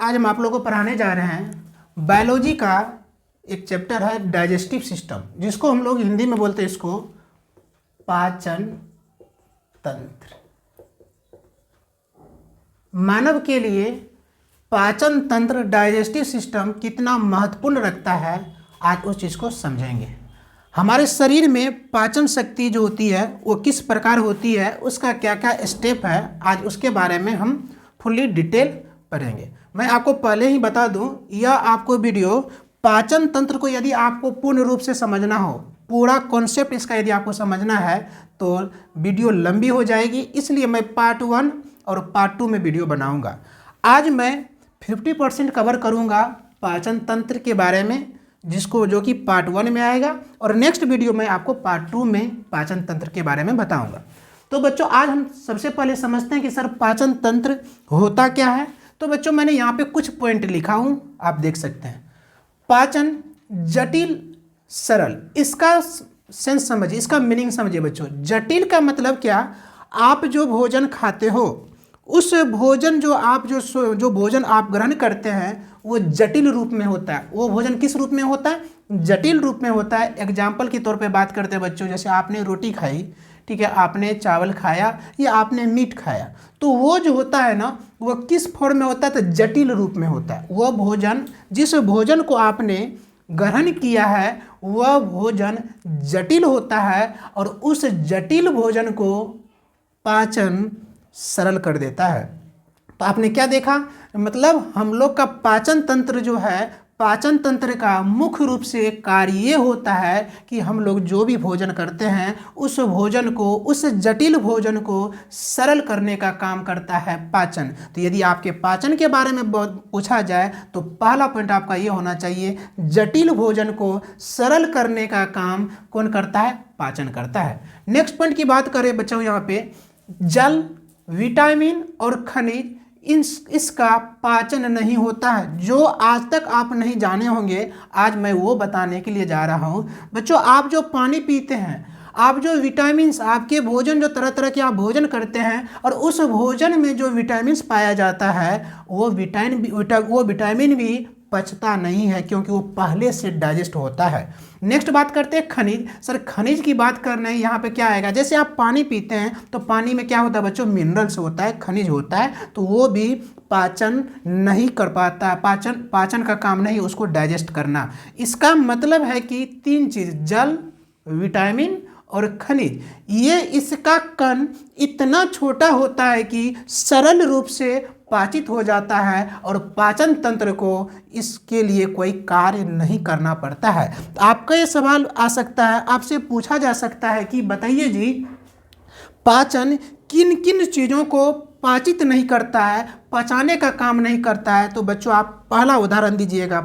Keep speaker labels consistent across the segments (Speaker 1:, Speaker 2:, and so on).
Speaker 1: आज हम आप लोगों को पढ़ाने जा रहे हैं बायोलॉजी का एक चैप्टर है डाइजेस्टिव सिस्टम, जिसको हम लोग हिंदी में बोलते हैं इसको पाचन तंत्र। मानव के लिए पाचन तंत्र डाइजेस्टिव सिस्टम कितना महत्वपूर्ण रखता है, आज उस चीज़ को समझेंगे। हमारे शरीर में पाचन शक्ति जो होती है वो किस प्रकार होती है, उसका क्या क्या स्टेप है, आज उसके बारे में हम फुल्ली डिटेल पढ़ेंगे। मैं आपको पहले ही बता दूं, यह आपको वीडियो पाचन तंत्र को यदि आपको पूर्ण रूप से समझना हो, पूरा कॉन्सेप्ट इसका यदि आपको समझना है तो वीडियो लंबी हो जाएगी, इसलिए मैं पार्ट 1 और पार्ट 2 में वीडियो बनाऊंगा। आज मैं 50% कवर करूंगा पाचन तंत्र के बारे में, जो कि पार्ट 1 में आएगा, और नेक्स्ट वीडियो में आपको पार्ट 2 में पाचन तंत्र के बारे में बताऊंगा। तो बच्चों आज हम सबसे पहले समझते हैं कि सर पाचन तंत्र होता क्या है। तो बच्चों मैंने यहाँ पे कुछ पॉइंट लिखा हूँ, आप देख सकते हैं। पाचन जटिल सरल, इसका सेंस समझिए, इसका मीनिंग समझिए बच्चों। जटिल का मतलब क्या, आप जो भोजन खाते हो उस भोजन जो भोजन आप ग्रहण करते हैं वो जटिल रूप में होता है। वो भोजन किस रूप में होता है? जटिल रूप में होता है। एग्जाम्पल के तौर पे बात करते हैं बच्चों, जैसे आपने रोटी खाई, ठीक है, आपने चावल खाया या आपने मीट खाया, तो वो जो होता है ना वो किस फॉर्म में होता है? तो जटिल रूप में होता है। वह भोजन, जिस भोजन को आपने ग्रहण किया है वह भोजन जटिल होता है, और उस जटिल भोजन को पाचन सरल कर देता है। तो आपने क्या देखा, मतलब हम लोग का पाचन तंत्र जो है, पाचन तंत्र का मुख्य रूप से कार्य ये होता है कि हम लोग जो भी भोजन करते हैं उस भोजन को, उस जटिल भोजन को सरल करने का काम करता है पाचन। तो यदि आपके पाचन के बारे में पूछा जाए तो पहला पॉइंट आपका ये होना चाहिए, जटिल भोजन को सरल करने का काम कौन करता है? पाचन करता है। नेक्स्ट पॉइंट की बात करें बच्चों, यहाँ पे जल, विटामिन और खनिज, इसका पाचन नहीं होता है। जो आज तक आप नहीं जाने होंगे, आज मैं वो बताने के लिए जा रहा हूँ। बच्चों आप जो पानी पीते हैं, आप जो विटामिन्स, आपके भोजन, जो तरह तरह के आप भोजन करते हैं और उस भोजन में जो विटामिन्स पाया जाता है वो विटामिन भी पचता नहीं है, क्योंकि वो पहले से डाइजेस्ट होता है। नेक्स्ट बात करते हैं खनिज। सर खनिज की बात करना है, यहाँ पे क्या आएगा? जैसे आप पानी पीते हैं तो पानी में क्या होता है बच्चों? मिनरल्स होता है, खनिज होता है, तो वो भी पाचन नहीं कर पाता, पाचन का काम नहीं उसको डाइजेस्ट करना। इसका मतलब है कि 3 चीज़, जल, विटामिन और खनिज, ये इसका कण इतना छोटा होता है कि सरल रूप से पाचित हो जाता है और पाचन तंत्र को इसके लिए कोई कार्य नहीं करना पड़ता है। तो आपका ये सवाल आ सकता है, आपसे पूछा जा सकता है कि बताइए जी, पाचन किन किन चीज़ों को पाचित नहीं करता है, पचाने का काम नहीं करता है? तो बच्चों आप पहला उदाहरण दीजिएगा,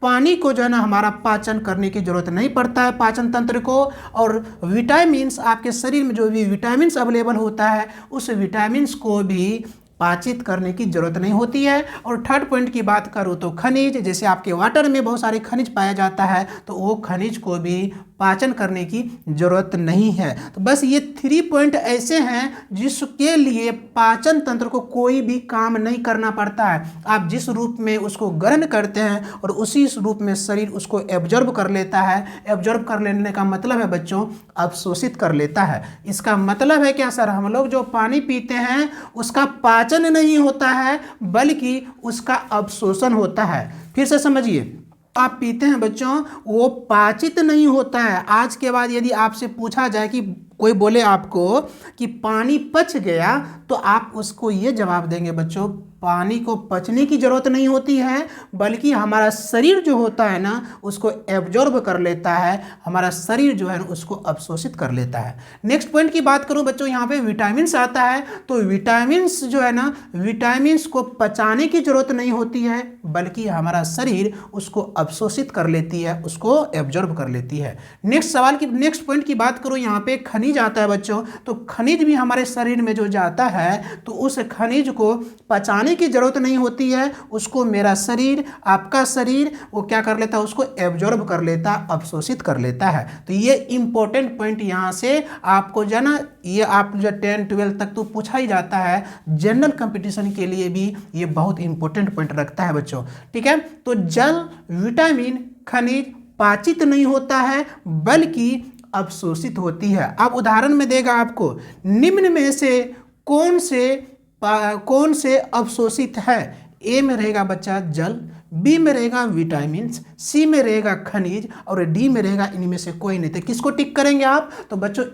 Speaker 1: पानी को जो है ना हमारा पाचन करने की जरूरत नहीं पड़ता है पाचन तंत्र को। और विटामिन्स, आपके शरीर में जो भी विटामिन्स अवेलेबल होता है उस विटामिन्स को भी पाचित करने की जरूरत नहीं होती है। और थर्ड पॉइंट की बात करूँ तो खनिज, जैसे आपके वाटर में बहुत सारे खनिज पाया जाता है, तो वो खनिज को भी पाचन करने की जरूरत नहीं है। तो बस ये 3 पॉइंट ऐसे हैं जिसके लिए पाचन तंत्र को कोई भी काम नहीं करना पड़ता है। आप जिस रूप में उसको ग्रहण करते हैं और उसी रूप में शरीर उसको एब्जॉर्ब कर लेता है। एब्जॉर्ब कर लेने का मतलब है बच्चों अवशोषित कर लेता है। इसका मतलब है क्या सर? हम लोग जो पानी पीते हैं उसका पाचन नहीं होता है बल्कि उसका अवशोषण होता है। फिर से समझिए, आप पीते हैं बच्चों, वो पाचित नहीं होता है। आज के बाद यदि आपसे पूछा जाए कि कोई बोले आपको कि पानी पच गया, तो आप उसको ये जवाब देंगे बच्चों, पानी को पचने की ज़रूरत नहीं होती है बल्कि हमारा शरीर जो होता है ना उसको एब्जॉर्ब कर लेता है, हमारा शरीर जो है उसको अवशोषित कर लेता है। नेक्स्ट पॉइंट की बात करूं बच्चों, यहाँ पे विटामिन्स आता है, तो विटामिन्स जो है ना, विटामिन्स को पचाने की ज़रूरत नहीं होती है बल्कि हमारा शरीर उसको अवशोषित कर लेती है, उसको एब्जॉर्ब कर लेती है। नेक्स्ट पॉइंट की बात करूँ, यहाँ पे खनिज आता है बच्चों, तो खनिज भी हमारे शरीर में जो जाता है तो उस खनिज को पचाने बनाने की ज़रूरत नहीं होती है, उसको मेरा शरीर, आपका शरीर वो क्या कर लेता है, उसको एब्जॉर्ब कर लेता, अवशोषित कर लेता है। तो ये इंपॉर्टेंट पॉइंट यहाँ से आपको जो है ना, ये आप जो 10-12 तक तो पूछा ही जाता है, जनरल कंपटीशन के लिए भी ये बहुत इंपॉर्टेंट पॉइंट रखता है बच्चों। ठीक है, तो जल, विटामिन, खनिज पाचित नहीं होता है बल्कि अवशोषित होती है। अब उदाहरण में देगा आपको, निम्न में से कौन से अवशोषित है? ए में रहेगा बच्चा जल, बी में रहेगा विटामिन, सी में रहेगा खनिज और डी में रहेगा इनमें से कोई नहीं। तो किसको टिक करेंगे आप? तो बच्चों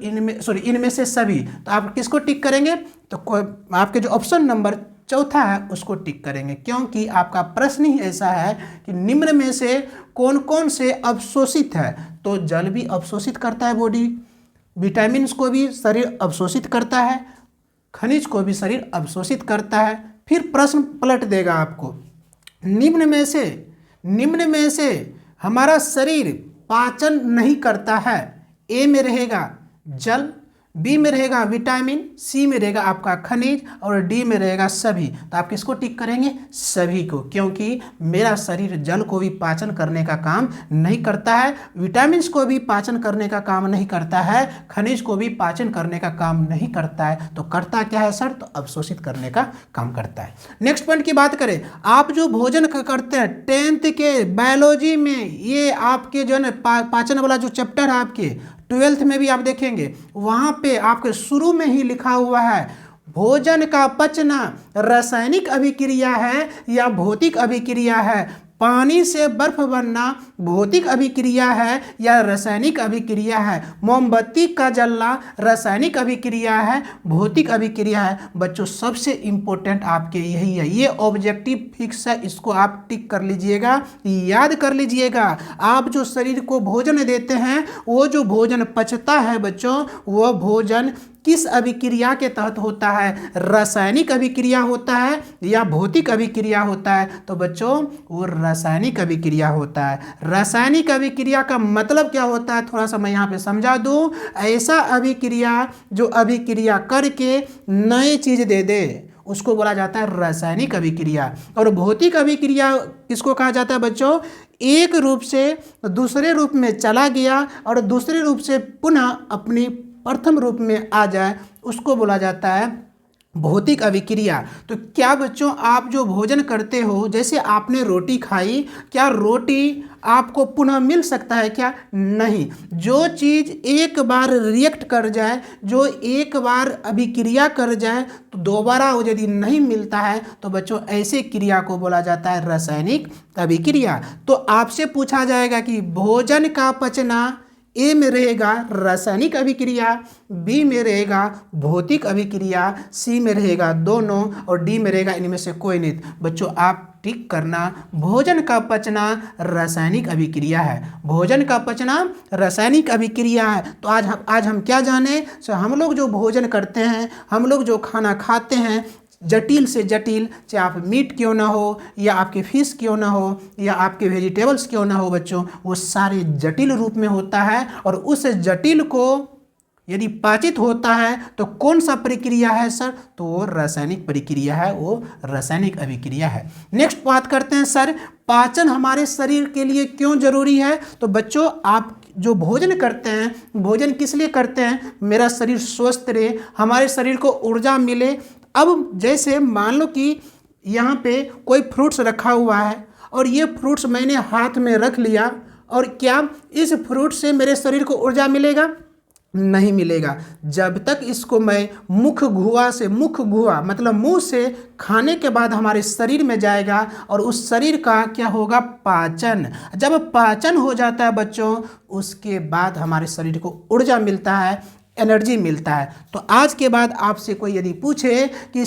Speaker 1: इनमें से सभी। तो आप किसको टिक करेंगे? तो आपके जो ऑप्शन नंबर चौथा है उसको टिक करेंगे, क्योंकि आपका प्रश्न ही ऐसा है कि निम्न में से कौन कौन से अवशोषित है। तो जल भी अवशोषित करता है बॉडी, विटामिन को भी शरीर अवशोषित करता है, खनिज को भी शरीर अवशोषित करता है। फिर प्रश्न पलट देगा आपको, निम्न में से हमारा शरीर पाचन नहीं करता है। ए में रहेगा जल, बी में रहेगा विटामिन, सी में रहेगा आपका खनिज और डी में रहेगा सभी। तो आप किसको टिक करेंगे? सभी को, क्योंकि मेरा शरीर जल को भी पाचन करने का काम नहीं करता है, विटामिन को भी पाचन करने का काम नहीं करता है, खनिज को भी पाचन करने का काम नहीं करता है। तो करता क्या है सर? तो अवशोषित करने का काम करता है। नेक्स्ट पॉइंट की बात करें, आप जो भोजन करते हैं 10th के बायोलॉजी में, ये आपके जो है ना पाचन वाला जो चैप्टर है आपके 12th में भी आप देखेंगे, वहाँ पे आपके शुरू में ही लिखा हुआ है, भोजन का पचना रासायनिक अभिक्रिया है या भौतिक अभिक्रिया है। पानी से बर्फ बनना भौतिक अभिक्रिया है या रासायनिक अभिक्रिया है। मोमबत्ती का जलना रासायनिक अभिक्रिया है, भौतिक अभिक्रिया है। बच्चों सबसे इम्पोर्टेंट आपके यही है, ये ऑब्जेक्टिव फिक्स है, इसको आप टिक कर लीजिएगा, याद कर लीजिएगा। आप जो शरीर को भोजन देते हैं, वो जो भोजन पचता है बच्चों, वह भोजन किस अभिक्रिया के तहत होता है? रासायनिक अभिक्रिया होता है या भौतिक अभिक्रिया होता है? तो बच्चों वो रासायनिक अभिक्रिया होता है। रासायनिक अभिक्रिया का मतलब क्या होता है? थोड़ा सा मैं यहाँ पे समझा दूँ। ऐसा अभिक्रिया जो अभिक्रिया करके नई चीज़ दे दे, उसको बोला जाता है रासायनिक अभिक्रिया। और भौतिक अभिक्रिया किसको कहा जाता है बच्चों? एक रूप से दूसरे रूप में चला गया और दूसरे रूप से पुनः अपनी प्रथम रूप में आ जाए, उसको बोला जाता है भौतिक अभिक्रिया। तो क्या बच्चों आप जो भोजन करते हो, जैसे आपने रोटी खाई, क्या रोटी आपको पुनः मिल सकता है क्या? नहीं। जो चीज़ एक बार रिएक्ट कर जाए, जो एक बार अभिक्रिया कर जाए, तो दोबारा वो यदि नहीं मिलता है तो बच्चों ऐसे क्रिया को बोला जाता है रासायनिक अभिक्रिया। तो आपसे पूछा जाएगा कि भोजन का पचना, ए में रहेगा रासायनिक अभिक्रिया, बी में रहेगा भौतिक अभिक्रिया, सी में रहेगा दोनों और डी में रहेगा इनमें से कोई नहीं। बच्चों आप टिक करना, भोजन का पचना रासायनिक अभिक्रिया है, भोजन का पचना रासायनिक अभिक्रिया है। तो आज हम क्या जाने? हम लोग जो भोजन करते हैं, हम लोग जो खाना खाते हैं, जटिल से जटिल, चाहे आप मीट क्यों ना हो या आपके फिश क्यों ना हो या आपके वेजिटेबल्स क्यों ना हो बच्चों, वो सारे जटिल रूप में होता है। और उस जटिल को यदि पाचित होता है तो कौन सा प्रक्रिया है सर? तो वो रासायनिक प्रक्रिया है, वो रासायनिक अभिक्रिया है। नेक्स्ट बात करते हैं सर, पाचन हमारे शरीर के लिए क्यों जरूरी है? तो बच्चों आप जो भोजन करते हैं, भोजन किस लिए करते हैं? मेरा शरीर स्वस्थ रहे, हमारे शरीर को ऊर्जा मिले। अब जैसे मान लो कि यहाँ पे कोई फ्रूट्स रखा हुआ है और ये फ्रूट्स मैंने हाथ में रख लिया, और क्या इस फ्रूट से मेरे शरीर को ऊर्जा मिलेगा? नहीं मिलेगा। जब तक इसको मैं मुख गुहा मतलब मुंह से खाने के बाद हमारे शरीर में जाएगा और उस शरीर का क्या होगा? पाचन। जब पाचन हो जाता है बच्चों, उसके बाद हमारे शरीर को ऊर्जा मिलता है, एनर्जी मिलता है। तो आज के बाद आपसे कोई यदि पूछे कि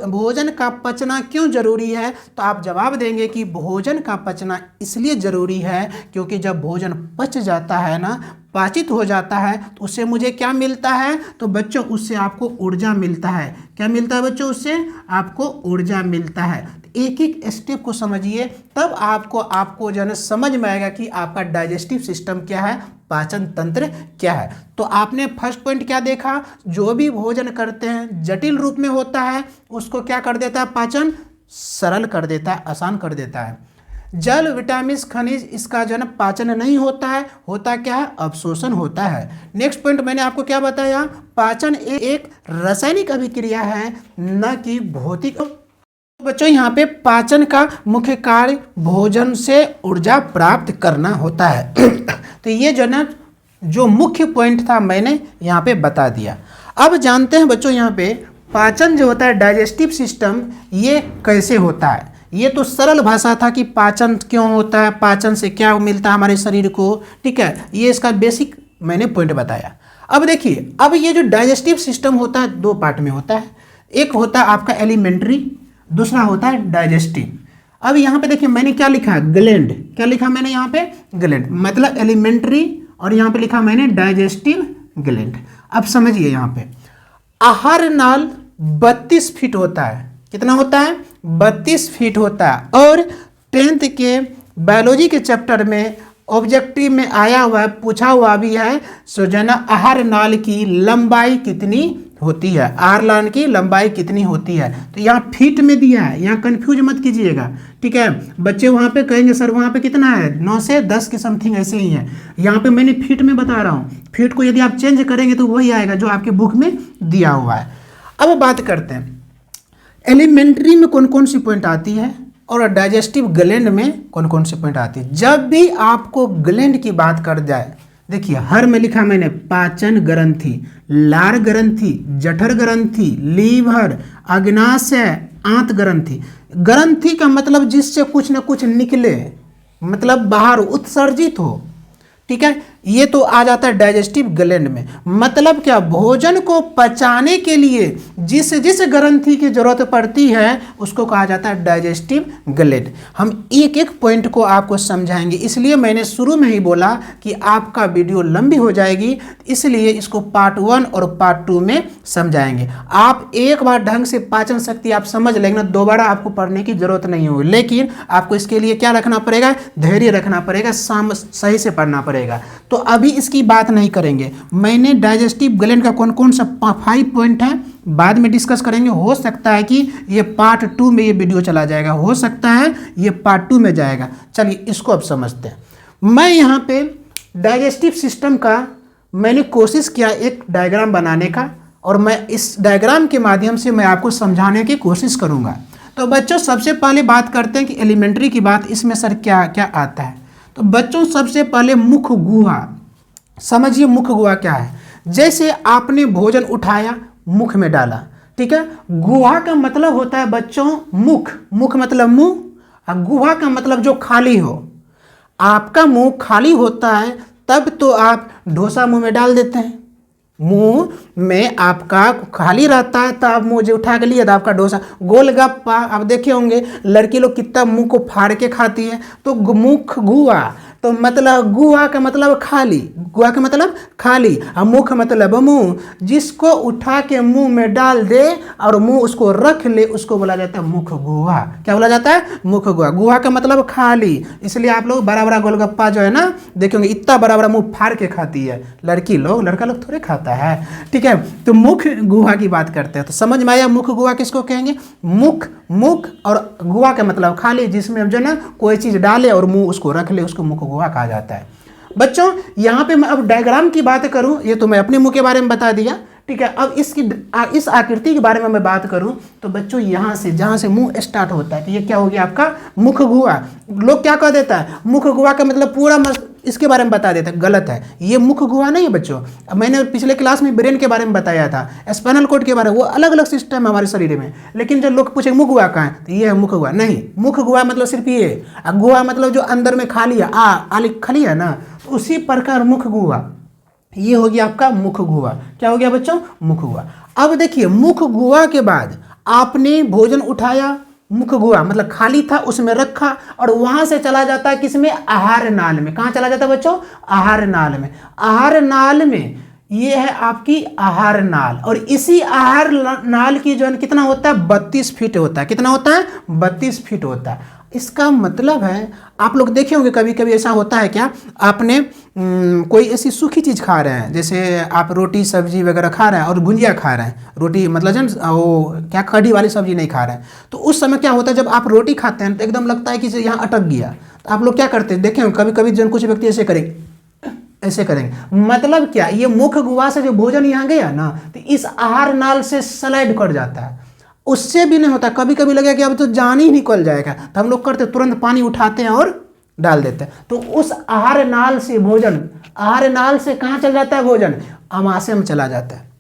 Speaker 1: भोजन का पचना क्यों जरूरी है, तो आप जवाब देंगे कि भोजन का पचना इसलिए ज़रूरी है क्योंकि जब भोजन पच जाता है ना, पाचित हो जाता है, तो उससे मुझे क्या मिलता है? तो बच्चों उससे आपको ऊर्जा मिलता है। क्या मिलता है बच्चों? उससे आपको ऊर्जा मिलता है। एक एक स्टेप को समझिए, तब आपको जो है समझ में आएगा कि आपका डाइजेस्टिव सिस्टम क्या है, पाचन तंत्र क्या है। तो आपने फर्स्ट पॉइंट क्या देखा? जो भी भोजन करते हैं जटिल रूप में होता है, उसको क्या कर देता है? पाचन सरल कर देता है, आसान कर देता है। जल, विटामिन, खनिज, इसका जो है ना पाचन नहीं होता है, होता क्या है, अवशोषण होता है। नेक्स्ट पॉइंट मैंने आपको क्या बताया, पाचन एक रासायनिक अभिक्रिया है, न कि भौतिक। बच्चों यहाँ पे पाचन का मुख्य कार्य भोजन से ऊर्जा प्राप्त करना होता है। तो ये जो ना जो मुख्य पॉइंट था मैंने यहाँ पे बता दिया। अब जानते हैं बच्चों यहाँ पे पाचन जो होता है, डाइजेस्टिव सिस्टम, ये कैसे होता है। ये तो सरल भाषा था कि पाचन क्यों होता है, पाचन से क्या मिलता है हमारे शरीर को, ठीक है, ये इसका बेसिक मैंने पॉइंट बताया। अब देखिए, अब ये जो डाइजेस्टिव सिस्टम होता है दो पार्ट में होता है, एक होता है आपका एलिमेंट्री, दूसरा होता है डाइजेस्टिव। अब यहाँ पे देखिए मैंने क्या लिखा है, ग्लैंड, क्या लिखा मैंने यहाँ पे, ग्लैंड, मतलब एलिमेंट्री, और यहाँ पे लिखा मैंने डाइजेस्टिव ग्लैंड। अब समझिए यहाँ पे आहार नाल 32 फीट होता है, कितना होता है, 32 फीट होता है। और 10th के बायोलॉजी के चैप्टर में ऑब्जेक्टिव में आया हुआ है, पूछा हुआ भी है, सोजना आहार नाल की लंबाई कितनी होती है, आहार नाल की लंबाई कितनी होती है। तो यहाँ फीट में दिया है, यहाँ कंफ्यूज मत कीजिएगा, ठीक है। बच्चे वहाँ पे कहेंगे सर वहाँ पे कितना है, 9 से 10 के समथिंग ऐसे ही है, यहाँ पे मैंने फीट में बता रहा हूँ। फीट को यदि आप चेंज करेंगे तो वही आएगा जो आपके बुक में दिया हुआ है। अब बात करते हैं एलिमेंट्री में कौन कौन सी पॉइंट आती है और डाइजेस्टिव ग्लैंड में कौन कौन सी पॉइंट आती है। जब भी आपको ग्लैंड की बात कर जाए, देखिए हर में लिखा मैंने पाचन ग्रंथि, लार ग्रंथि, जठर ग्रंथि, लीवर, अग्नाशय, आंत ग्रंथि। ग्रंथि का मतलब जिससे कुछ न कुछ निकले, मतलब बाहर उत्सर्जित हो, ठीक है। ये तो आ जाता है डाइजेस्टिव ग्लैंड में। मतलब क्या, भोजन को पचाने के लिए जिस जिस ग्रंथि की जरूरत पड़ती है उसको कहा जाता है डाइजेस्टिव ग्लैंड। हम एक एक पॉइंट को आपको समझाएंगे, इसलिए मैंने शुरू में ही बोला कि आपका वीडियो लंबी हो जाएगी, इसलिए इसको पार्ट 1 और पार्ट 2 में समझाएंगे। आप एक बार ढंग से पाचन शक्ति आप समझ लेंगे ना, दोबारा आपको पढ़ने की जरूरत नहीं होगी। लेकिन आपको इसके लिए क्या रखना पड़ेगा, धैर्य रखना पड़ेगा, सही से पढ़ना पड़ेगा। तो अभी इसकी बात नहीं करेंगे। मैंने डाइजेस्टिव ग्लैंड का कौन कौन सा 5 पॉइंट है बाद में डिस्कस करेंगे। हो सकता है कि ये पार्ट 2 में ये वीडियो चला जाएगा, हो सकता है ये पार्ट 2 में जाएगा। चलिए इसको अब समझते हैं। मैं यहाँ पे डाइजेस्टिव सिस्टम का मैंने कोशिश किया एक डायग्राम बनाने का, और मैं इस डायग्राम के माध्यम से मैं आपको समझाने की कोशिश करूँगा। तो बच्चों सबसे पहले बात करते हैं कि एलिमेंट्री की बात, इसमें सर क्या क्या आता है। तो बच्चों सबसे पहले मुख्य गुहा समझिए। मुख्य गुहा क्या है, जैसे आपने भोजन उठाया मुख में डाला, ठीक है। गुहा का मतलब होता है बच्चों मुख, मुख मतलब मुंह, और गुहा का मतलब जो खाली हो। आपका मुंह खाली होता है तब तो आप डोसा मुंह में डाल देते हैं। मुंह में आपका खाली रहता है तो आप मुंह जो उठा के लिए तो आपका डोसा, गोलगप्पा आप देखे होंगे लड़की लोग कितना मुंह को फाड़ के खाती है। तो मुख गुहा, तो मतलब गुहा का मतलब खाली, गुहा का मतलब खाली, और मुख मतलब मुंह। जिसको उठा के मुंह में डाल दे और मुंह उसको रख ले उसको बोला जाता है मुख गुहा। क्या बोला जाता है, मुख गुहा। गुहा का मतलब खाली, इसलिए आप लोग बड़ा बड़ा गोलगप्पा जो है ना देखेंगे इतना बड़ा बड़ा मुंह फाड़ के खाती है लड़की लोग, लड़का लोग थोड़े खाता है, ठीक है। तो मुख गुहा की बात करते हैं। तो समझ में आया मुख गुहा किसको कहेंगे, मुख, मुख और गुहा का मतलब खाली, जिसमें जो ना कोई चीज डाले और मुंह उसको रख ले उसको मुख गुहा कहा जाता है। बच्चों यहाँ पे मैं अब डायग्राम की बात करूं, ये तो मैं अपने मुंह के बारे में बता दिया, ठीक है। अब इस आकृति के बारे में मैं बात करूं तो बच्चों यहाँ से जहाँ से मुंह स्टार्ट होता है तो ये क्या हो गया आपका मुख गुहा। लोग क्या कह देता है, मुख गुहा का मतलब पूरा इसके बारे में बता देता है, गलत है। ये मुख गुहा नहीं है बच्चों। मैंने पिछले क्लास में ब्रेन के बारे में बताया था, स्पाइनल कॉर्ड के बारे में, वो अलग अलग सिस्टम है हमारे शरीर में। लेकिन जब लोग पूछे मुख गुहा कहाँ है तो ये है मुख गुहा। नहीं, मुख गुहा मतलब सिर्फ ये, गुहा मतलब जो अंदर में खाली है, आली खाली है ना, तो उसी प्रकार मुख गुहा, ये हो गया आपका मुख गुहा। क्या हो गया बच्चों, मुख गुहा। अब देखिए मुख गुहा के बाद आपने भोजन उठाया, मुख गुहा मतलब खाली था उसमें रखा, और वहां से चला जाता है किसमें, आहार नाल में। कहाँ चला जाता है बच्चों, आहार नाल में। आहार नाल में ये है आपकी आहार नाल, और इसी आहार नाल की जो है कितना होता है 32 फीट होता है। कितना होता है 32 फीट होता है। इसका मतलब है आप लोग देखे होंगे कभी कभी ऐसा होता है क्या, आपने कोई ऐसी सूखी चीज़ खा रहे हैं, जैसे आप रोटी सब्जी वगैरह खा रहे हैं और भुंजिया खा रहे हैं, रोटी मतलब जन वो क्या कढ़ी वाली सब्जी नहीं खा रहे हैं, तो उस समय क्या होता है जब आप रोटी खाते हैं तो एकदम लगता है कि यहाँ अटक गया, तो आप लोग क्या करते हैं देखे होंगे कभी कभी जन कुछ व्यक्ति ऐसे करेंगे, ऐसे करेंगे, मतलब क्या, ये मुख गुहा से जो भोजन यहाँ गया ना तो इस आहार नाल से स्लाइड कर जाता है, उससे भी नहीं होता। कभी कभी लगेगा कि अब तो जान ही निकल जाएगा, तो हम लोग करते तुरंत पानी उठाते हैं और डाल देते हैं, तो उस आहार नाल से भोजन, आहार नाल से कहाँ चल जाता है भोजन, अमाशय में चला जाता है।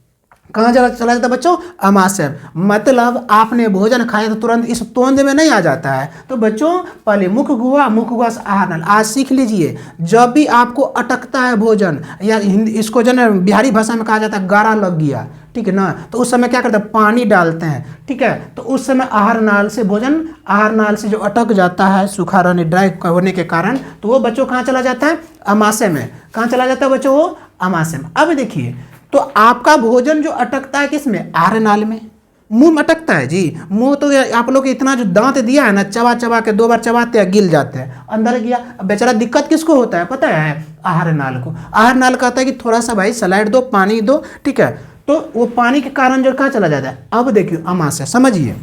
Speaker 1: कहाँ चला जाता है बच्चों, अमाशय। मतलब आपने भोजन खाया तो तुरंत इस तोंद में नहीं आ जाता है, तो बच्चों पहले मुख गुहा से आहार नाल। आज सीख लीजिए, जब भी आपको अटकता है भोजन, या इसको जो है बिहारी भाषा में कहा जाता है गारा लग गया, ठीक है ना, तो उस समय क्या करते हैं पानी डालते हैं, ठीक है, तो उस समय आहार नाल से भोजन, आहार नाल से जो अटक जाता है सूखा रहने ड्राई होने के कारण, तो वो बच्चों कहाँ चला जाता है, अमाशय में। कहाँ चला जाता है बच्चों, वो अमाशय में। अब देखिए, तो आपका भोजन जो अटकता है किसमें, आहार नाल में, मुंह में अटकता है जी। मुंह तो आप लोग इतना जो दांत दिया है ना, चबा चबा के 2 बार चबाते हैं गिल जाते हैं, अंदर गया। अब बेचारा दिक्कत किसको होता है पता है, आहार नाल को। आहार नाल कहता है कि थोड़ा सा भाई स्लाइड दो, पानी दो, ठीक है, तो वो पानी के कारण जो कहाँ चला जाता है। अब देखिए अमाशय, समझिए,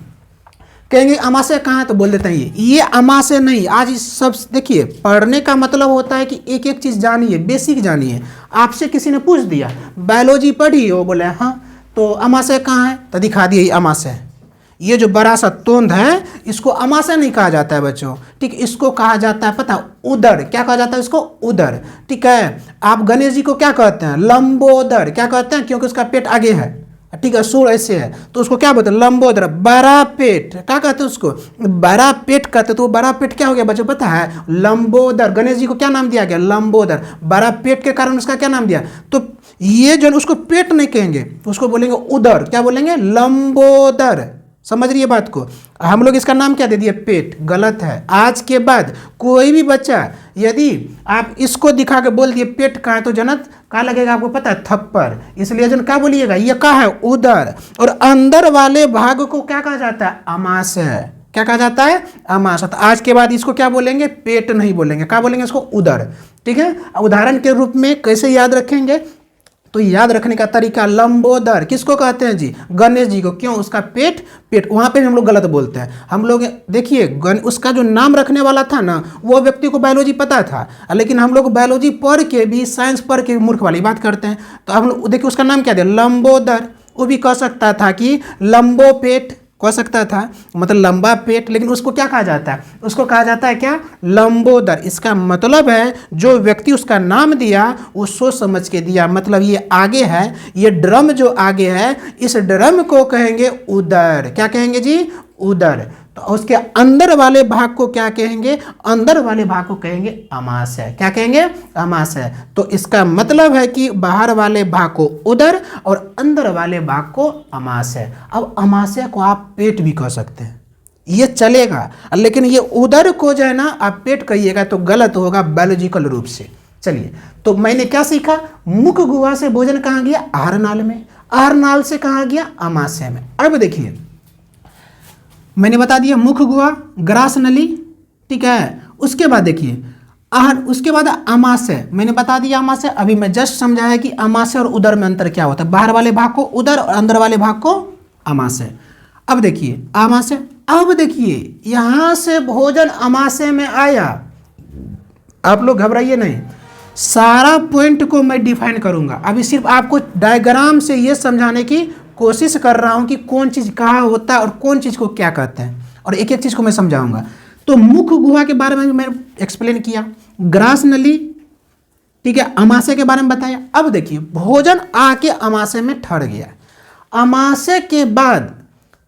Speaker 1: कहेंगे अमाशय कहाँ है तो बोल देते हैं ये अमाशय नहीं। आज इस सब देखिए, पढ़ने का मतलब होता है कि एक एक चीज़ जानिए, बेसिक जानिए। आपसे किसी ने पूछ दिया बायोलॉजी पढ़ी, वो बोले हाँ, तो अमाशय कहाँ है, तो दिखा दिए अमाशय। ये जो बड़ा सा तोंद है इसको अमाशय नहीं कहा जाता है बच्चों, ठीक, इसको कहा जाता है पता, उदर। क्या कहा जाता है इसको, उदर, ठीक है। आप गणेश जी को क्या कहते हैं, लंबोदर। क्या कहते हैं, क्योंकि उसका पेट आगे है, ठीक है, सूर ऐसे है, तो उसको क्या बोलते हैं, लंबोदर। बड़ा पेट क्या कहते हैं उसको, बड़ा पेट कहते हैं। तो बड़ा पेट क्या हो गया बच्चों पता है, लंबोदर। गणेश जी को क्या नाम दिया गया, लंबोदर। बड़ा पेट के कारण उसका क्या नाम दिया, तो ये जो उसको पेट नहीं कहेंगे, उसको बोलेंगे उदर। क्या बोलेंगे, लंबोदर। समझ रही है बात को, हम लोग इसका नाम क्या दे दिए, पेट। गलत है। आज के बाद कोई भी बच्चा यदि आप इसको दिखा के बोल दिए पेट कहाँ है, तो जनत क्या लगेगा आपको पता है, थप्पड़। इसलिए जन क्या बोलिएगा, ये कहाँ है, उदर। और अंदर वाले भाग को क्या कहा जाता है, अमाशय। क्या कहा जाता है, अमाशय। तो आज के बाद इसको क्या बोलेंगे, पेट नहीं बोलेंगे, क्या बोलेंगे इसको, उदर, ठीक है। उदाहरण के रूप में कैसे याद रखेंगे, तो याद रखने का तरीका, लंबोदर किसको कहते हैं जी, गणेश जी को। क्यों, उसका पेट, पेट वहाँ पे हम लोग गलत बोलते हैं। हम लोग देखिए उसका जो नाम रखने वाला था ना, वो व्यक्ति को बायोलॉजी पता था, लेकिन हम लोग बायोलॉजी पढ़ के भी, साइंस पढ़ के मूर्ख वाली बात करते हैं। तो हम लोग देखिए उसका नाम क्या दिया, लंबोदर। वो भी कह सकता था कि लंबो पेट कह सकता था, मतलब लंबा पेट, लेकिन उसको क्या कहा जाता है, उसको कहा जाता है क्या, लंबोदर। इसका मतलब है जो व्यक्ति उसका नाम दिया वो सोच समझ के दिया, मतलब ये आगे है, ये ड्रम जो आगे है, इस ड्रम को कहेंगे उदर। क्या कहेंगे जी, उदर। तो उसके अंदर वाले भाग को क्या कहेंगे, अंदर वाले भाग को कहेंगे अमाशय। क्या कहेंगे, अमाशय। तो इसका मतलब है कि बाहर वाले भाग को उदर और अंदर वाले भाग को अमाशय। अब अमाशय को आप पेट भी कह सकते हैं, ये चलेगा, लेकिन ये उदर को जो है ना आप पेट कहिएगा तो गलत होगा बायोलॉजिकल रूप से। चलिए, तो मैंने क्या सीखा, मुख गुहा से भोजन कहाँ गया, आहार नाल में, आहार नाल से कहाँ गया, अमाशय में। अब देखिए मैंने बता दिया मुख गुहा, ग्रास नली, ठीक है। उसके बाद देखिए आहार, उसके बाद अमाशय मैंने बता दिया, अमाशय। अभी मैं जस्ट समझाया कि अमाशय और उदर में अंतर क्या होता है, बाहर वाले भाग को उदर और अंदर वाले भाग को अमाशय। अब देखिए अमाशय, अब देखिए यहाँ से भोजन अमाशय में आया, आप लोग घबराइए नहीं, सारा पॉइंट को मैं डिफाइन करूंगा। अभी सिर्फ आपको डायग्राम से ये समझाने की कोशिश कर रहा हूं कि कौन चीज़ कहाँ होता है और कौन चीज़ को क्या कहते हैं, और एक एक चीज़ को मैं समझाऊंगा। तो मुख गुहा के बारे में मैंने एक्सप्लेन किया, ग्रास नली, ठीक है, अमाशय के बारे में बताया। अब देखिए भोजन आके अमाशय में ठहर गया, अमाशय के बाद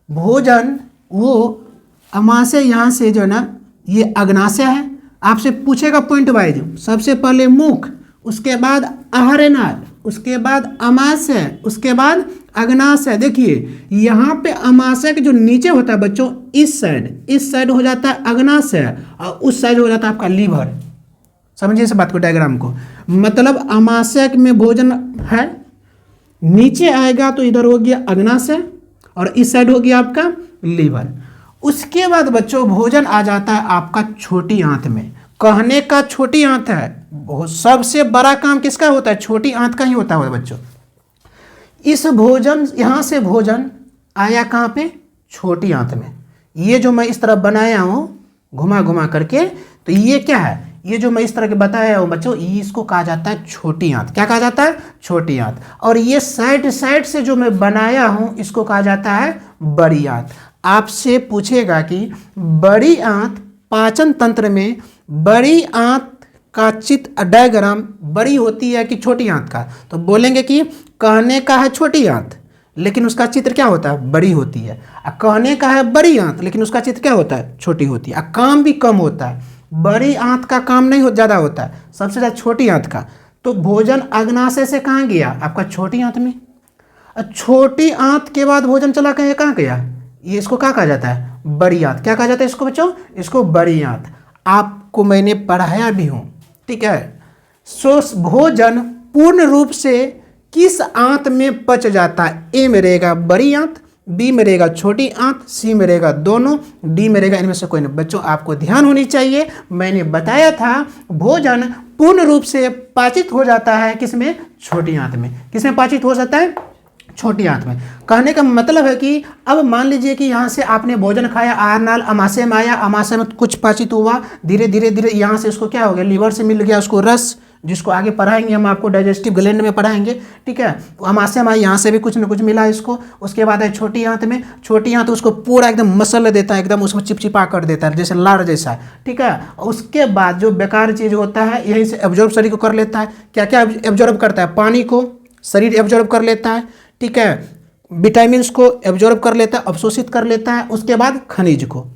Speaker 1: भोजन, वो अमाशय यहाँ से जो है ना ये अग्नाशय है। आपसे पूछेगा पॉइंट वाइज, सबसे पहले मुख, उसके बाद आहार नाल, उसके बाद अमाशय, उसके बाद अग्नाशय। देखिए यहाँ पे अमाशय के जो नीचे होता है बच्चों, इस साइड हो जाता है अग्नाशय और उस साइड हो जाता है आपका लीवर। समझिए इस बात को, डायग्राम को। मतलब अमाशय में भोजन है, नीचे आएगा तो इधर हो गया अग्नाशय और इस साइड हो गया आपका लीवर। उसके बाद बच्चों भोजन आ जाता है आपका छोटी आंत में। कहने का छोटी आंत है, सबसे बड़ा काम किसका होता है? छोटी आंत का ही होता है बच्चों। इस भोजन यहाँ से भोजन आया कहाँ पे? छोटी आंत में। ये जो मैं इस तरह बनाया हूँ घुमा घुमा करके, तो ये क्या है? ये जो मैं इस तरह के बताया हूँ बच्चों, ये इसको कहा जाता है छोटी आंत। क्या कहा जाता है? छोटी आंत। और ये साइड साइड से जो मैं बनाया हूँ इसको कहा जाता है बड़ी आंत। आपसे पूछेगा कि बड़ी आंत पाचन तंत्र में बड़ी आंत का चित्र डायग्राम बड़ी होती है कि छोटी आंत का? तो बोलेंगे कि कहने का है छोटी आंत लेकिन उसका चित्र क्या होता है? बड़ी होती है। कहने का है बड़ी आंत लेकिन उसका चित्र क्या होता है? छोटी होती है। काम भी कम होता है। बड़ी आंत का काम नहीं ज़्यादा होता है, सबसे ज़्यादा छोटी आंत का। तो भोजन अग्नाशय से कहाँ गया? आपका छोटी आंत में। छोटी आंत के बाद भोजन चला कहाँ गया? ये इसको क्या कहा जाता है? बड़ी आंत। क्या कहा जाता है इसको बच्चों? इसको बड़ी आंत। आपको मैंने पढ़ाया भी हूँ, ठीक है। सो भोजन पूर्ण रूप से किस आंत में पच जाता है? ए में रहेगा बड़ी आंत, बी में रहेगा छोटी आंत, सी में रहेगा दोनों, डी में रहेगा इनमें से कोई नहीं। बच्चों आपको ध्यान होनी चाहिए, मैंने बताया था भोजन पूर्ण रूप से पाचित हो जाता है किसमें? छोटी आंत में। किसमें पाचित हो जाता है? छोटी आंत में। कहने का मतलब है कि अब मान लीजिए कि यहाँ से आपने भोजन खाया, आहार नाल अमाशय में आया, अमाशय में कुछ पाचित हुआ, धीरे धीरे धीरे यहाँ से उसको क्या हो गया? लीवर से मिल गया उसको रस, जिसको आगे पढ़ाएंगे हम आपको डाइजेस्टिव ग्लैंड में पढ़ाएंगे, ठीक है। अमाशय में यहाँ से भी कुछ न कुछ मिला इसको। उसके बाद है छोटी आंत में। छोटी आंत उसको पूरा एकदम मसल देता है, एकदम उसको चिपचिपा कर देता है जैसे लाड़ जैसा, ठीक है। उसके बाद जो बेकार चीज़ होता है यहीं से एब्जॉर्ब शरीर को कर लेता है। क्या क्या एब्जॉर्ब करता है? पानी को शरीर एब्जॉर्ब कर लेता है, ठीक है। विटामिन्स को एब्जॉर्ब कर लेता है, अवशोषित कर लेता है। उसके बाद खनिज को।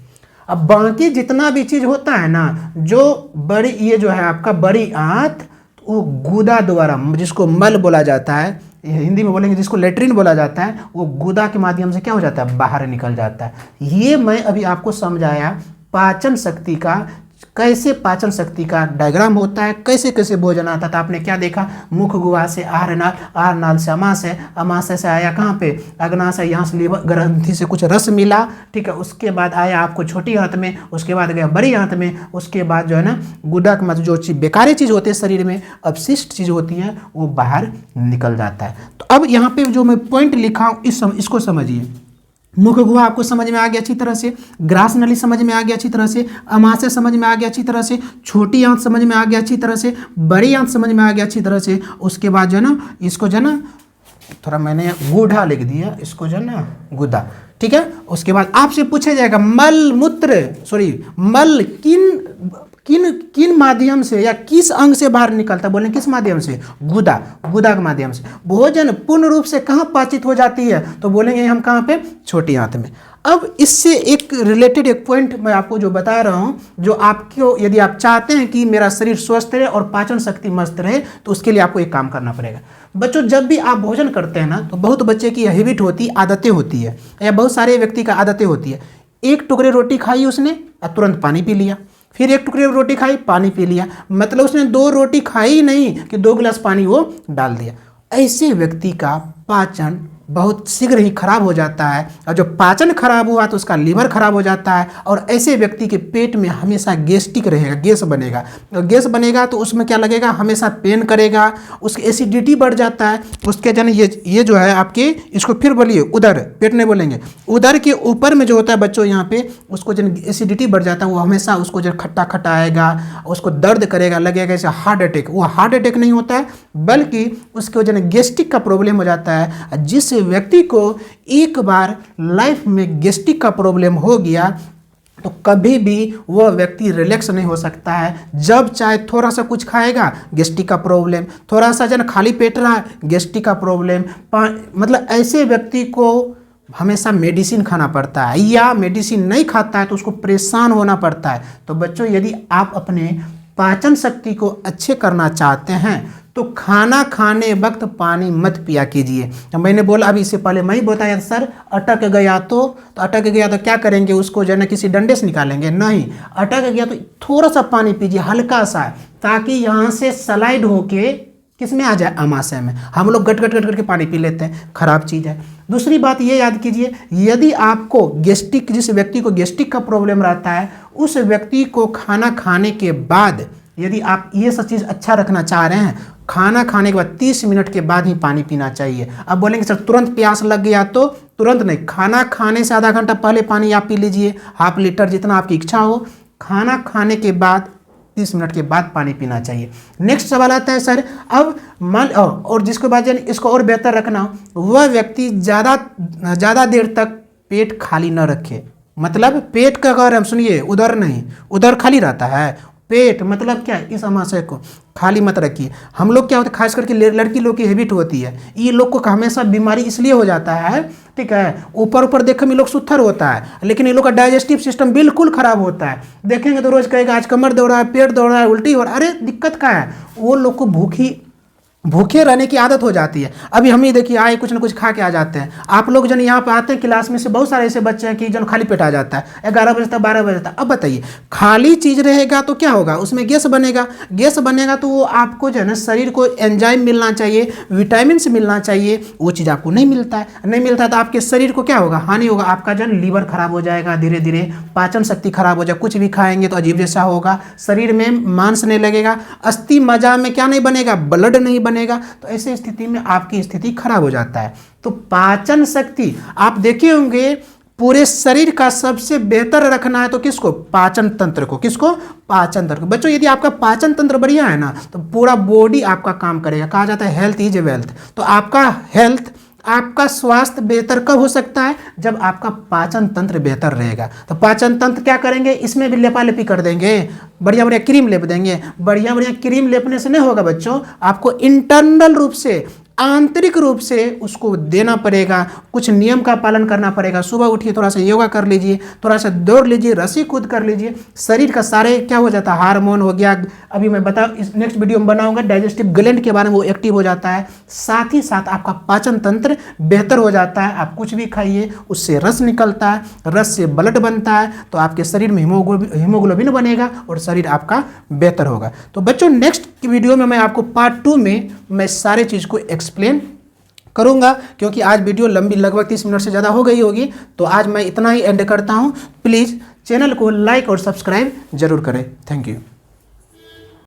Speaker 1: अब बाकी जितना भी चीज़ होता है ना, जो बड़ी ये जो है आपका बड़ी आंत, वो गुदा द्वारा, जिसको मल बोला जाता है, हिंदी में बोलेंगे जिसको लेट्रिन बोला जाता है, वो गुदा के माध्यम से क्या हो जाता है? बाहर निकल जाता है। ये मैं अभी आपको समझाया पाचन शक्ति का, कैसे पाचन शक्ति का डायग्राम होता है, कैसे कैसे भोजन आता था। आपने क्या देखा? मुख गुहा से आहार नाल, आहार नाल से अमाशय, अमाशय से आया कहाँ पे? अग्नाशय, यहाँ से लीवर ग्रंथि से कुछ रस मिला, ठीक है। उसके बाद आया आपको छोटी आंत में, उसके बाद गया बड़ी आंत में, उसके बाद जो है ना गुदा के मतलब जो चीज़ बेकारी चीज़ होती है शरीर में, अपशिष्ट चीज़ होती है, वो बाहर निकल जाता है। तो अब यहाँ पे जो मैं पॉइंट लिखा हूँ इसको समझिए। मुख गुहा आपको समझ में आ गया अच्छी तरह से, ग्रास नली समझ में आ गया अच्छी तरह से, अमाशय समझ में आ गया अच्छी तरह से, छोटी आंत समझ में आ गया अच्छी तरह से, बड़ी आंत समझ में आ गया अच्छी तरह से। उसके बाद जो है ना इसको जो है ना थोड़ा मैंने गूढ़ा लिख दिया, इसको जो है ना गुदा, ठीक है। उसके बाद आपसे पूछा जाएगा मल किन माध्यम से या किस अंग से बाहर निकलता है? बोलें किस माध्यम से? गुदा के माध्यम से। भोजन पूर्ण रूप से कहाँ पाचित हो जाती है? तो बोलेंगे हम कहाँ पे? छोटी आंत में। अब इससे एक रिलेटेड एक पॉइंट मैं आपको जो बता रहा हूँ, जो आपको यदि आप चाहते हैं कि मेरा शरीर स्वस्थ रहे और पाचन शक्ति मस्त रहे, तो उसके लिए आपको एक काम करना पड़ेगा। बच्चों जब भी आप भोजन करते हैं ना, तो बहुत बच्चे की हैबिट होती, आदतें होती है, या बहुत सारे व्यक्ति का आदतें होती है। एक टुकड़े रोटी खाई उसने और तुरंत पानी पी लिया, फिर एक टुकड़े रोटी खाई पानी पी लिया, मतलब उसने 2 रोटी खाई नहीं कि 2 गिलास पानी वो डाल दिया। ऐसे व्यक्ति का पाचन बहुत शीघ्र ही खराब हो जाता है, और जब पाचन खराब हुआ तो उसका लीवर खराब हो जाता है, और ऐसे व्यक्ति के पेट में हमेशा गैस्ट्रिक रहेगा, गैस बनेगा। और गैस बनेगा तो उसमें क्या लगेगा? हमेशा पेन करेगा, उसकी एसिडिटी बढ़ जाता है। उसके जन ये जो है आपके, इसको फिर बोलिए उदर, पेट नहीं बोलेंगे, उदर के ऊपर में जो होता है बच्चों यहाँ पे, उसको जन एसिडिटी बढ़ जाता है, वो हमेशा उसको जब खट्टा खट्टा आएगा, उसको दर्द करेगा, लगेगा जैसे हार्ट अटैक। वो हार्ट अटैक नहीं होता है, बल्कि उसके जन गैस्ट्रिक का प्रॉब्लम हो जाता है। जिस व्यक्ति को एक बार लाइफ में गैस्ट्रिक का प्रॉब्लम हो गया, तो कभी भी वह व्यक्ति रिलैक्स नहीं हो सकता है। जब चाहे थोड़ा सा कुछ खाएगा, गैस्ट्रिक का प्रॉब्लम, थोड़ा सा जन खाली पेट रहा, गैस्ट्रिक का प्रॉब्लम। मतलब ऐसे व्यक्ति को हमेशा मेडिसिन खाना पड़ता है, या मेडिसिन नहीं खाता है तो उसको परेशान होना पड़ता है। तो बच्चों यदि आप अपने पाचन शक्ति को अच्छे करना चाहते हैं, तो खाना खाने वक्त पानी मत पिया कीजिए। मैंने बोला अभी इससे पहले मैं ही बताया सर, अटक गया तो अटक गया तो क्या करेंगे? उसको जो है ना किसी डंडे से निकालेंगे? नहीं, अटक गया तो थोड़ा सा पानी पीजिए, हल्का सा, ताकि यहाँ से स्लाइड होके किस में आ जाए, अमाशय में। हम लोग गट गट गट के पानी पी लेते हैं, खराब चीज़ है। दूसरी बात ये याद कीजिए, यदि आपको गैस्ट्रिक, जिस व्यक्ति को गैस्ट्रिक का प्रॉब्लम रहता है, उस व्यक्ति को खाना खाने के बाद, यदि आप ये सब चीज़ अच्छा रखना चाह रहे हैं, खाना खाने के बाद 30 मिनट के बाद ही पानी पीना चाहिए। अब बोलेंगे सर तुरंत प्यास लग गया, तो तुरंत नहीं, खाना खाने से आधा घंटा पहले पानी आप पी लीजिए, ½ लीटर जितना आपकी इच्छा हो। खाना खाने के बाद 30 मिनट के बाद पानी पीना चाहिए। नेक्स्ट सवाल आता है सर, अब मान और जिसके बाद इसको और बेहतर रखना हो, वह व्यक्ति ज़्यादा देर तक पेट खाली न रखे। मतलब पेट का अगर हम सुनिए, उधर नहीं, उधर खाली रहता है पेट, मतलब क्या, इस अमाशय को खाली मत रखिए। हम लोग क्या होता है, खास करके लड़की लोग की हैबिट होती है, ये लोग को हमेशा बीमारी इसलिए हो जाता है, ठीक है, ऊपर ऊपर देखने में लोग सुथर होता है, लेकिन ये लोग का डाइजेस्टिव सिस्टम बिल्कुल खराब होता है। देखेंगे तो रोज कहेगा आज कमर दौड़ रहा है, पेट दौड़ रहा है, उल्टी हो रहा है। अरे दिक्कत क्या है, वो लोग को भूखे रहने की आदत हो जाती है। अभी हम ही देखिए आए कुछ ना कुछ खा के आ जाते हैं। आप लोग जन यहाँ पे आते हैं, क्लास में से बहुत सारे ऐसे बच्चे हैं कि जन खाली पेट आ जाता है 11 बजे तक 12 बजे तक। अब बताइए, खाली चीज़ रहेगा तो क्या होगा, उसमें गैस बनेगा। गैस बनेगा तो वो आपको जो है ना, शरीर को एंजाइम मिलना चाहिए, विटामिन मिलना चाहिए, वो चीज़ आपको नहीं मिलता है। नहीं मिलता है तो आपके शरीर को क्या होगा, हानि होगा। आपका जो है लीवर खराब हो जाएगा, धीरे धीरे पाचन शक्ति खराब हो जाएगा, कुछ भी खाएंगे तो अजीब जैसा होगा, शरीर में मांस नहीं लगेगा, अस्थि मज्जा में क्या नहीं बनेगा, ब्लड नहीं बनेगा। तो ऐसे स्थिति में आपकी स्थिति खराब हो जाता है। तो पाचन शक्ति आप देखे होंगे, पूरे शरीर का सबसे बेहतर रखना है तो किसको, पाचन तंत्र को। किसको, पाचन तंत्र को। बच्चों यदि आपका पाचन तंत्र बढ़िया है ना, तो पूरा बॉडी आपका काम करेगा। कहा जाता है हेल्थ इज वेल्थ। तो आपका हेल्थ, आपका स्वास्थ्य बेहतर कब हो सकता है, जब आपका पाचन तंत्र बेहतर रहेगा। तो पाचन तंत्र क्या करेंगे, इसमें भी लेपालेपी कर देंगे, बढ़िया बढ़िया क्रीम लेप देंगे। बढ़िया बढ़िया क्रीम लेपने से नहीं होगा बच्चों, आपको इंटरनल रूप से, आंतरिक रूप से उसको देना पड़ेगा। कुछ नियम का पालन करना पड़ेगा। सुबह उठिए, थोड़ा सा योगा कर लीजिए, थोड़ा सा दौड़ लीजिए, रस्सी कूद कर लीजिए, शरीर का सारे क्या हो जाता है, हार्मोन हो गया, अभी मैं इस नेक्स्ट वीडियो में बनाऊंगा डाइजेस्टिव ग्लैंड के बारे में, वो एक्टिव हो जाता है। साथ ही साथ आपका पाचन तंत्र बेहतर हो जाता है। आप कुछ भी खाइए, उससे रस निकलता है, रस से ब्लड बनता है, तो आपके शरीर में हीमोग्लोबिन बनेगा और शरीर आपका बेहतर होगा। तो बच्चों नेक्स्ट वीडियो में मैं आपको पार्ट 2 में मैं सारे चीज़ को एक्सप्लेन करूंगा, क्योंकि आज वीडियो लंबी लगभग 30 मिनट से ज़्यादा हो गई होगी। तो आज मैं इतना ही एंड करता हूं। प्लीज़ चैनल को लाइक और सब्सक्राइब जरूर करें। Thank you.